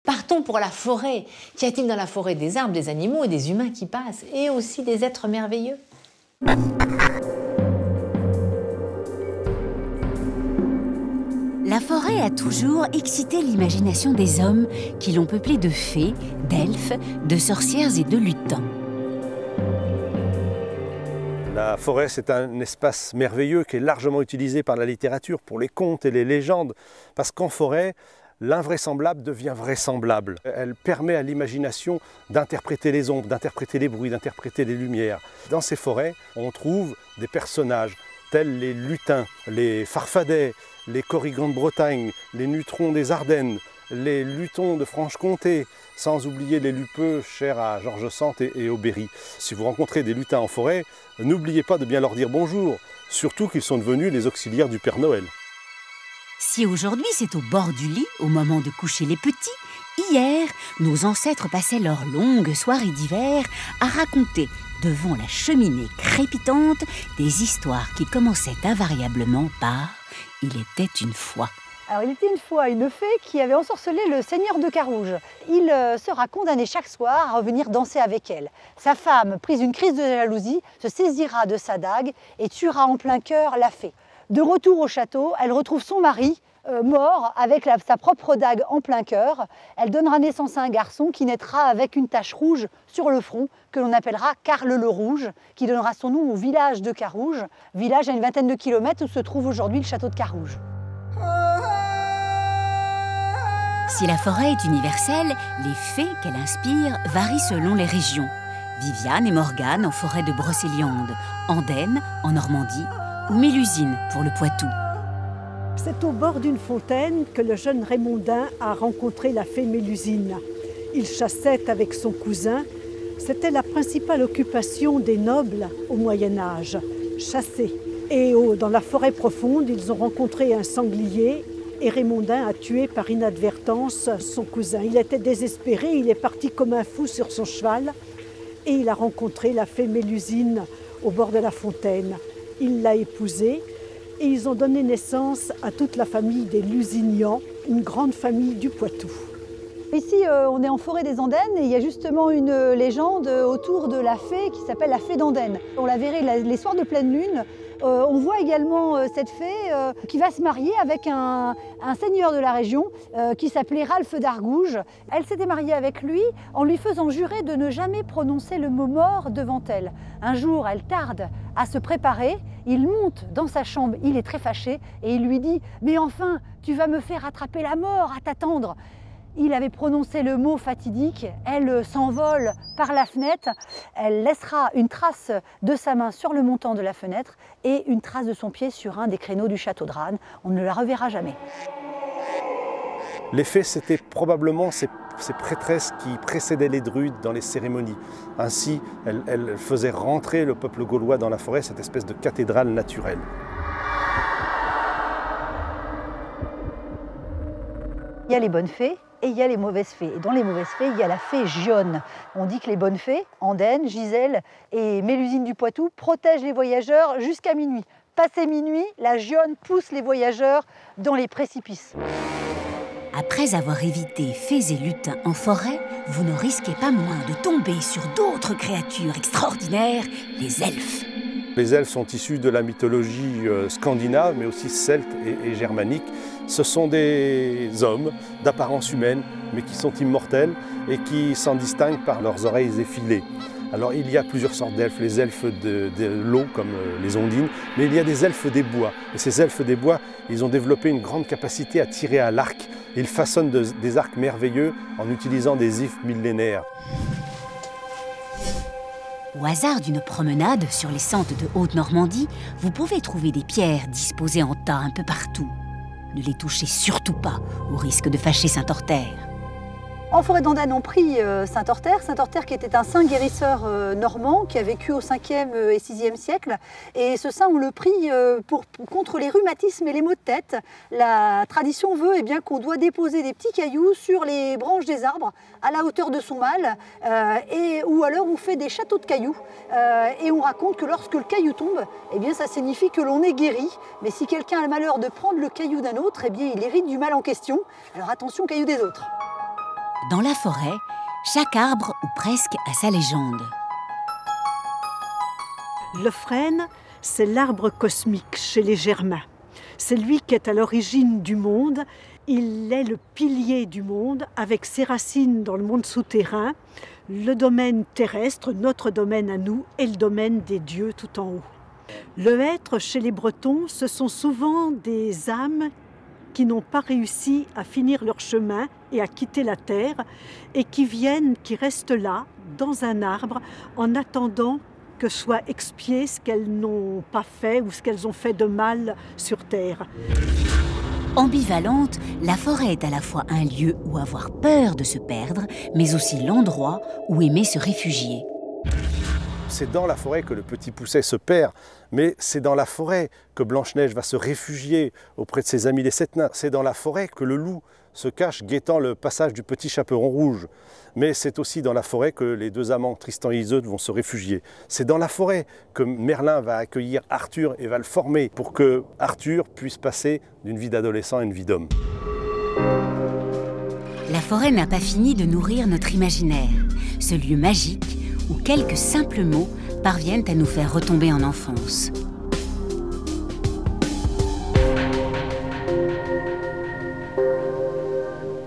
Partons pour la forêt. Qu'y a-t-il dans la forêt? Des arbres, des animaux et des humains qui passent, et aussi des êtres merveilleux. La forêt a toujours excité l'imagination des hommes qui l'ont peuplée de fées, d'elfes, de sorcières et de lutins. La forêt, c'est un espace merveilleux qui est largement utilisé par la littérature pour les contes et les légendes, parce qu'en forêt, l'invraisemblable devient vraisemblable. Elle permet à l'imagination d'interpréter les ombres, d'interpréter les bruits, d'interpréter les lumières. Dans ces forêts, on trouve des personnages tels les lutins, les farfadets, les corrigans de Bretagne, les nutrons des Ardennes, les lutons de Franche-Comté, sans oublier les lupeux chers à Georges Sand et au Berry. Si vous rencontrez des lutins en forêt, n'oubliez pas de bien leur dire bonjour, surtout qu'ils sont devenus les auxiliaires du Père Noël. Si aujourd'hui c'est au bord du lit, au moment de coucher les petits, hier, nos ancêtres passaient leurs longues soirées d'hiver à raconter, devant la cheminée crépitante, des histoires qui commençaient invariablement par « Il était une fois ». Alors, il était une fois une fée qui avait ensorcelé le seigneur de Carouge. Il sera condamné chaque soir à revenir danser avec elle. Sa femme, prise d'une crise de jalousie, se saisira de sa dague et tuera en plein cœur la fée. De retour au château, elle retrouve son mari mort avec sa propre dague en plein cœur. Elle donnera naissance à un garçon qui naîtra avec une tache rouge sur le front que l'on appellera Carle le Rouge, qui donnera son nom au village de Carouge, village à une vingtaine de kilomètres où se trouve aujourd'hui le château de Carouge. Si la forêt est universelle, les fées qu'elle inspire varient selon les régions. Viviane et Morgane en forêt de Brocéliande, Andenne en Normandie ou Mélusine pour le Poitou. C'est au bord d'une fontaine que le jeune Raymondin a rencontré la fée Mélusine. Il chassait avec son cousin. C'était la principale occupation des nobles au Moyen-Âge, chasser. Et dans la forêt profonde, ils ont rencontré un sanglier et Raymondin a tué par inadvertance son cousin. Il était désespéré, il est parti comme un fou sur son cheval et il a rencontré la fée Mélusine au bord de la fontaine. Il l'a épousée et ils ont donné naissance à toute la famille des Lusignans, une grande famille du Poitou. Ici, on est en forêt des Andennes et il y a justement une légende autour de la fée qui s'appelle la fée d'Andenne. On la verrait les soirs de pleine lune. On voit également cette fée qui va se marier avec un seigneur de la région qui s'appelait Ralph d'Argouges. Elle s'était mariée avec lui en lui faisant jurer de ne jamais prononcer le mot mort devant elle. Un jour, elle tarde à se préparer, il monte dans sa chambre, il est très fâché et il lui dit « Mais enfin, tu vas me faire attraper la mort à t'attendre !» Il avait prononcé le mot fatidique, elle s'envole par la fenêtre, elle laissera une trace de sa main sur le montant de la fenêtre et une trace de son pied sur un des créneaux du château de Rannes. On ne la reverra jamais. Les fées, c'était probablement ces prêtresses qui précédaient les druides dans les cérémonies. Ainsi, elles faisaient rentrer le peuple gaulois dans la forêt, cette espèce de cathédrale naturelle. Il y a les bonnes fées et il y a les mauvaises fées. Et dans les mauvaises fées, il y a la fée Gionne. On dit que les bonnes fées, Andenne, Gisèle et Mélusine du Poitou, protègent les voyageurs jusqu'à minuit. Passé minuit, la Gionne pousse les voyageurs dans les précipices. Après avoir évité fées et lutins en forêt, vous ne risquez pas moins de tomber sur d'autres créatures extraordinaires, les elfes. Les elfes sont issus de la mythologie scandinave, mais aussi celte et germanique. Ce sont des hommes d'apparence humaine, mais qui sont immortels et qui s'en distinguent par leurs oreilles effilées. Alors il y a plusieurs sortes d'elfes, les elfes de l'eau comme les ondines, mais il y a des elfes des bois. Et ces elfes des bois, ils ont développé une grande capacité à tirer à l'arc. Ils façonnent des arcs merveilleux en utilisant des ifs millénaires. Au hasard d'une promenade sur les sentes de Haute-Normandie, vous pouvez trouver des pierres disposées en tas un peu partout. Ne les touchez surtout pas, au risque de fâcher Saint-Ortère. En forêt d'Andenne, on prie Saint-Ortère. Saint-Ortère qui était un saint guérisseur normand qui a vécu au 5e et 6e siècle. Et ce saint, on le prie contre les rhumatismes et les maux de tête. La tradition veut qu'on doit déposer des petits cailloux sur les branches des arbres à la hauteur de son mal. Ou alors on fait des châteaux de cailloux. Et on raconte que lorsque le caillou tombe, ça signifie que l'on est guéri. Mais si quelqu'un a le malheur de prendre le caillou d'un autre, il hérite du mal en question. Alors attention au caillou des autres. Dans la forêt, chaque arbre, ou presque, a sa légende. Le frêne, c'est l'arbre cosmique chez les Germains. C'est lui qui est à l'origine du monde. Il est le pilier du monde, avec ses racines dans le monde souterrain, le domaine terrestre, notre domaine à nous, et le domaine des dieux tout en haut. Le hêtre, chez les Bretons, ce sont souvent des âmes qui n'ont pas réussi à finir leur chemin et à quitter la terre, et qui restent là, dans un arbre, en attendant que soit expié ce qu'elles n'ont pas fait ou ce qu'elles ont fait de mal sur terre. Ambivalente, la forêt est à la fois un lieu où avoir peur de se perdre, mais aussi l'endroit où aimer se réfugier. C'est dans la forêt que le Petit Poucet se perd, mais c'est dans la forêt que Blanche-Neige va se réfugier auprès de ses amis les Sept Nains. C'est dans la forêt que le loup se cache guettant le passage du Petit Chaperon Rouge. Mais c'est aussi dans la forêt que les deux amants, Tristan et Iseult, vont se réfugier. C'est dans la forêt que Merlin va accueillir Arthur et va le former pour que Arthur puisse passer d'une vie d'adolescent à une vie d'homme. La forêt n'a pas fini de nourrir notre imaginaire, ce lieu magique où quelques simples mots parviennent à nous faire retomber en enfance.